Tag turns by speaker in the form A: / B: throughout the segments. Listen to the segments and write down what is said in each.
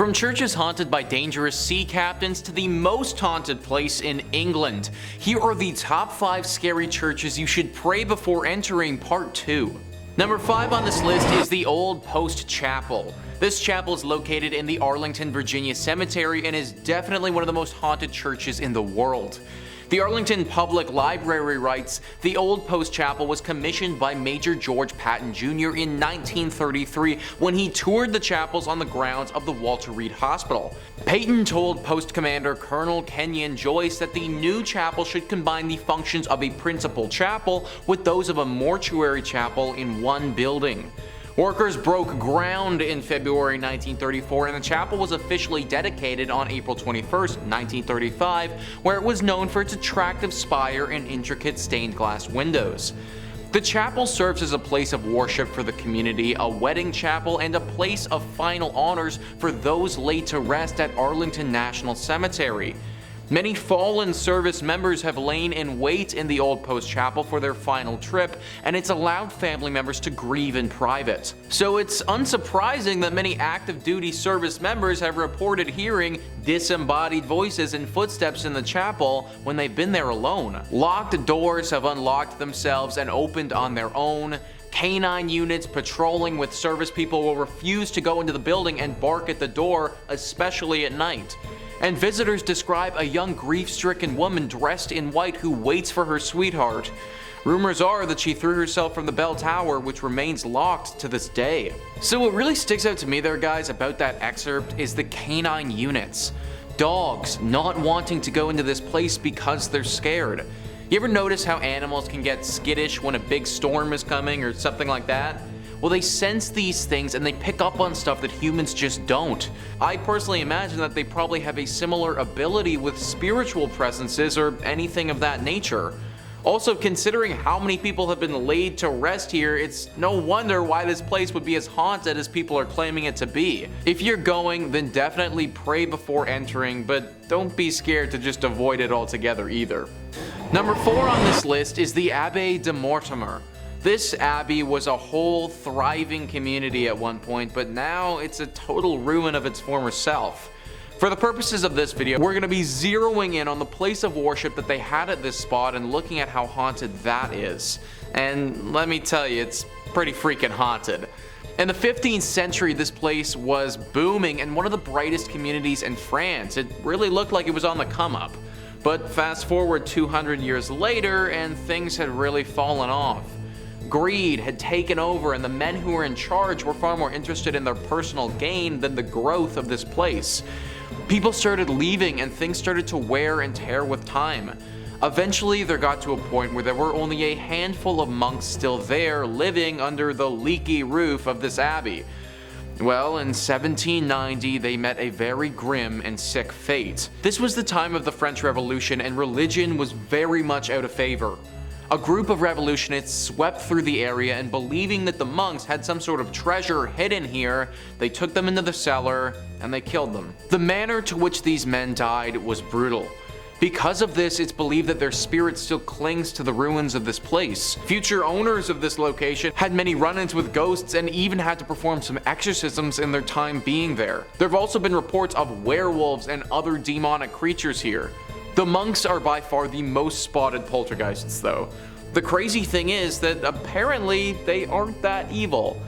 A: From churches haunted by dangerous sea captains to the most haunted place in England, here are the top 5 scary churches you should pray before entering part 2. Number 5 on this list is the Old Post Chapel. This chapel is located in the Arlington, Virginia cemetery and is definitely one of the most haunted churches in the world. The Arlington Public Library writes, the Old Post Chapel was commissioned by Major George Patton Jr. in 1933 when he toured the chapels on the grounds of the Walter Reed Hospital. Patton told Post Commander Colonel Kenyon Joyce that the new chapel should combine the functions of a principal chapel with those of a mortuary chapel in one building. Workers broke ground in February 1934 and the chapel was officially dedicated on April 21, 1935, where it was known for its attractive spire and intricate stained glass windows. The chapel serves as a place of worship for the community, a wedding chapel, and a place of final honors for those laid to rest at Arlington National Cemetery. Many fallen service members have lain in wait in the Old Post Chapel for their final trip, and it's allowed family members to grieve in private. So it's unsurprising that many active duty service members have reported hearing disembodied voices and footsteps in the chapel when they've been there alone. Locked doors have unlocked themselves and opened on their own. Canine units patrolling with service people will refuse to go into the building and bark at the door, especially at night. And visitors describe a young grief-stricken woman dressed in white who waits for her sweetheart. Rumors are that she threw herself from the bell tower, which remains locked to this day. So what really sticks out to me there, guys, about that excerpt is the canine units. Dogs not wanting to go into this place because they're scared. You ever notice how animals can get skittish when a big storm is coming or something like that? Well, they sense these things and they pick up on stuff that humans just don't. I personally imagine that they probably have a similar ability with spiritual presences or anything of that nature. Also, considering how many people have been laid to rest here, it's no wonder why this place would be as haunted as people are claiming it to be. If you're going, then definitely pray before entering, but don't be scared to just avoid it altogether either. Number 4 on this list is the Abbaye De Mortemer. This abbey was a whole thriving community at one point, but now it's a total ruin of its former self. For the purposes of this video, we're going to be zeroing in on the place of worship that they had at this spot and looking at how haunted that is. And let me tell you, it's pretty freaking haunted. In the 15th century, this place was booming and one of the brightest communities in France. It really looked like it was on the come up. But fast forward 200 years later and things had really fallen off. Greed had taken over and the men who were in charge were far more interested in their personal gain than the growth of this place. People started leaving and things started to wear and tear with time. Eventually there got to a point where there were only a handful of monks still there living under the leaky roof of this abbey. Well, in 1790 they met a very grim and sick fate. This was the time of the French Revolution and religion was very much out of favor. A group of revolutionists swept through the area and believing that the monks had some sort of treasure hidden here, they took them into the cellar and they killed them. The manner to which these men died was brutal. Because of this, it's believed that their spirit still clings to the ruins of this place. Future owners of this location had many run-ins with ghosts and even had to perform some exorcisms in their time being there. There have also been reports of werewolves and other demonic creatures here. The monks are by far the most spotted poltergeists though. The crazy thing is that apparently they aren't that evil.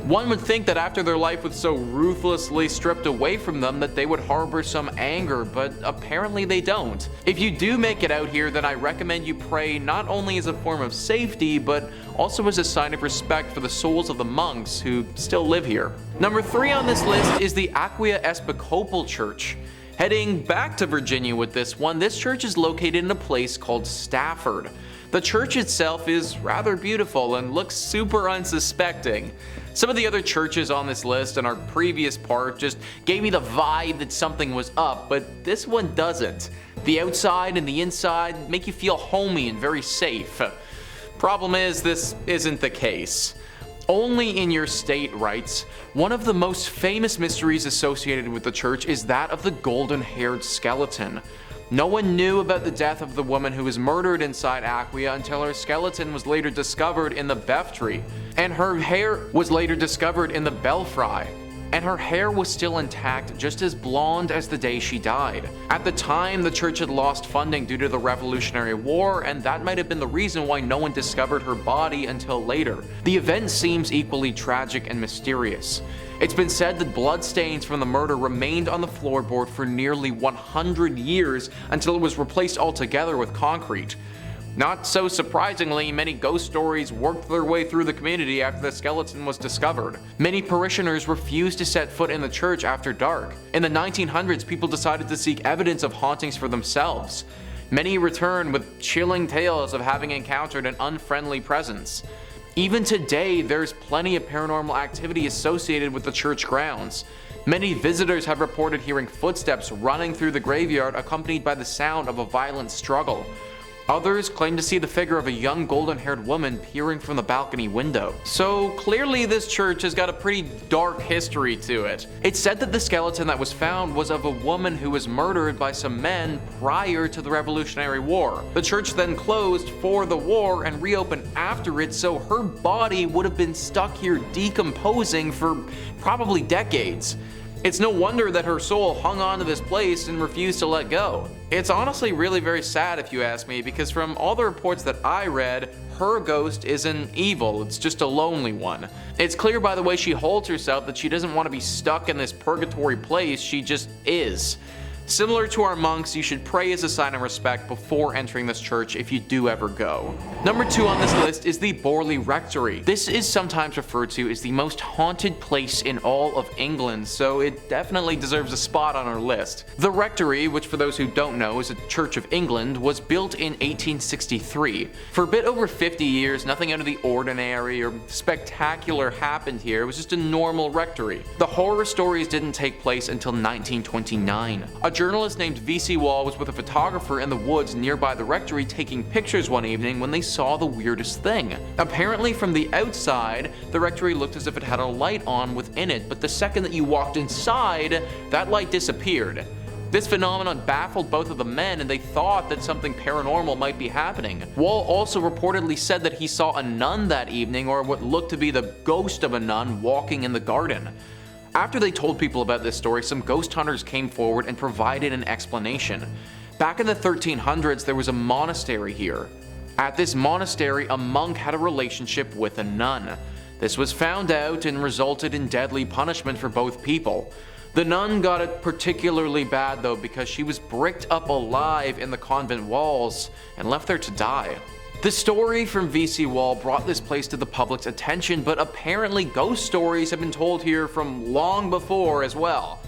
A: One would think that after their life was so ruthlessly stripped away from them that they would harbor some anger, but apparently they don't. If you do make it out here, then I recommend you pray not only as a form of safety, but also as a sign of respect for the souls of the monks who still live here. Number 3 on this list is the Aquia Espiscopal Church. Heading back to Virginia with this one, this church is located in a place called Stafford. The church itself is rather beautiful and looks super unsuspecting. Some of the other churches on this list in our previous part just gave me the vibe that something was up, but this one doesn't. The outside and the inside make you feel homey and very safe. Problem is, this isn't the case. Only in your state writes, one of the most famous mysteries associated with the church is that of the golden-haired skeleton. No one knew about the death of the woman who was murdered inside Aquia until her skeleton was later discovered in the Beftrey, and her hair was later discovered in the Belfry. and her hair was still intact, just as blonde as the day she died. At the time, the church had lost funding due to the Revolutionary War, and that might have been the reason why no one discovered her body until later. The event seems equally tragic and mysterious. It's been said that bloodstains from the murder remained on the floorboard for nearly 100 years until it was replaced altogether with concrete. Not so surprisingly, many ghost stories worked their way through the community after the skeleton was discovered. Many parishioners refused to set foot in the church after dark. In the 1900s, people decided to seek evidence of hauntings for themselves. Many returned with chilling tales of having encountered an unfriendly presence. Even today, there's plenty of paranormal activity associated with the church grounds. Many visitors have reported hearing footsteps running through the graveyard accompanied by the sound of a violent struggle. Others claim to see the figure of a young golden-haired woman peering from the balcony window. So clearly this church has got a pretty dark history to it. It's said that the skeleton that was found was of a woman who was murdered by some men prior to the Revolutionary War. The church then closed for the war and reopened after it, so her body would have been stuck here decomposing for probably decades. It's no wonder that her soul hung on to this place and refused to let go. It's honestly really very sad if you ask me, because from all the reports that I read, her ghost isn't evil, it's just a lonely one. It's clear by the way she holds herself that she doesn't want to be stuck in this purgatory place, she just is. Similar to our monks, you should pray as a sign of respect before entering this church if you do ever go. Number 2 on this list is the Borley Rectory. This is sometimes referred to as the most haunted place in all of England, so it definitely deserves a spot on our list. The Rectory, which for those who don't know is a Church of England, was built in 1863. For a bit over 50 years, nothing out of the ordinary or spectacular happened here. It was just a normal rectory. The horror stories didn't take place until 1929. A journalist named V.C. Wall was with a photographer in the woods nearby the rectory taking pictures one evening when they saw the weirdest thing. Apparently from the outside, the rectory looked as if it had a light on within it, but the second that you walked inside, that light disappeared. This phenomenon baffled both of the men, and they thought that something paranormal might be happening. Wall also reportedly said that he saw a nun that evening, or what looked to be the ghost of a nun, walking in the garden. After they told people about this story, some ghost hunters came forward and provided an explanation. Back in the 1300s, there was a monastery here. At this monastery, a monk had a relationship with a nun. This was found out and resulted in deadly punishment for both people. The nun got it particularly bad though, because she was bricked up alive in the convent walls and left there to die. The story from V.C. Wall brought this place to the public's attention, but apparently ghost stories have been told here from long before as well.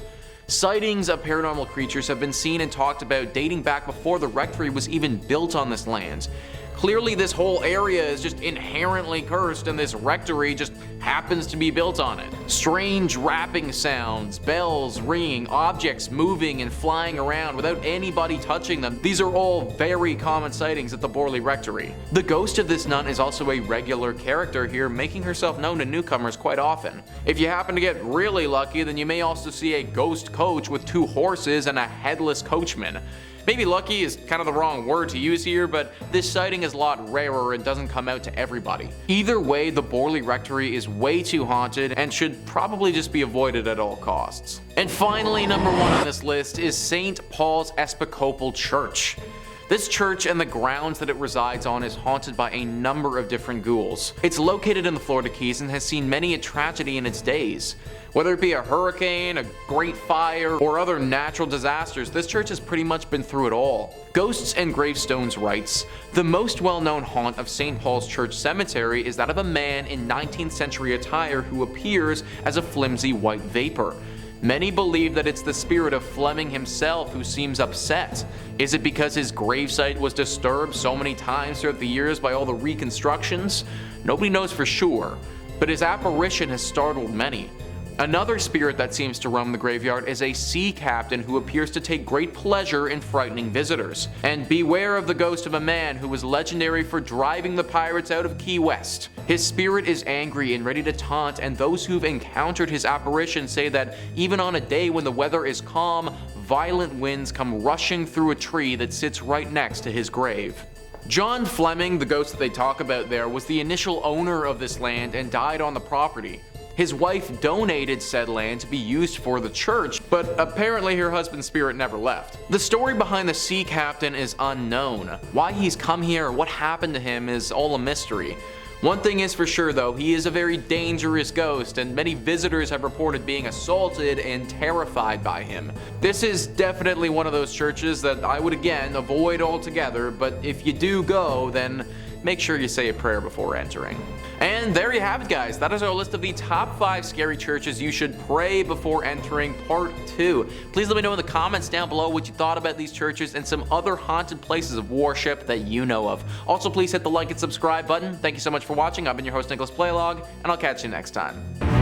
A: Sightings of paranormal creatures have been seen and talked about dating back before the rectory was even built on this land. Clearly this whole area is just inherently cursed and this rectory just happens to be built on it. Strange rapping sounds, bells ringing, objects moving and flying around without anybody touching them. These are all very common sightings at the Borley Rectory. The ghost of this nun is also a regular character here, making herself known to newcomers quite often. If you happen to get really lucky, then you may also see a ghost coach with 2 horses and a headless coachman. Maybe lucky is kind of the wrong word to use here, but this sighting is a lot rarer and doesn't come out to everybody. Either way, the Borley Rectory is way too haunted and should probably just be avoided at all costs. And finally, number 1 on this list is St. Paul's Episcopal Church. This church and the grounds that it resides on is haunted by a number of different ghouls. It's located in the Florida Keys and has seen many a tragedy in its days. Whether it be a hurricane, a great fire, or other natural disasters, this church has pretty much been through it all. Ghosts and Gravestones writes, "The most well-known haunt of St. Paul's Church Cemetery is that of a man in 19th century attire who appears as a flimsy white vapor. Many believe that it's the spirit of Fleming himself who seems upset. Is it because his gravesite was disturbed so many times throughout the years by all the reconstructions? Nobody knows for sure, but his apparition has startled many. Another spirit that seems to roam the graveyard is a sea captain who appears to take great pleasure in frightening visitors. And beware of the ghost of a man who was legendary for driving the pirates out of Key West. His spirit is angry and ready to taunt, and those who've encountered his apparition say that even on a day when the weather is calm, violent winds come rushing through a tree that sits right next to his grave." John Fleming, the ghost that they talk about there, was the initial owner of this land and died on the property. His wife donated said land to be used for the church, but apparently her husband's spirit never left. The story behind the sea captain is unknown. Why he's come here or what happened to him is all a mystery. One thing is for sure though, he is a very dangerous ghost, and many visitors have reported being assaulted and terrified by him. This is definitely one of those churches that I would again avoid altogether, but if you do go, then make sure you say a prayer before entering. And there you have it, guys. That is our list of the top 5 scary churches you should pray before entering part 2. Please let me know in the comments down below what you thought about these churches and some other haunted places of worship that you know of. Also, please hit the like and subscribe button. Thank you so much for watching. I've been your host, Nicholas Playlog, and I'll catch you next time.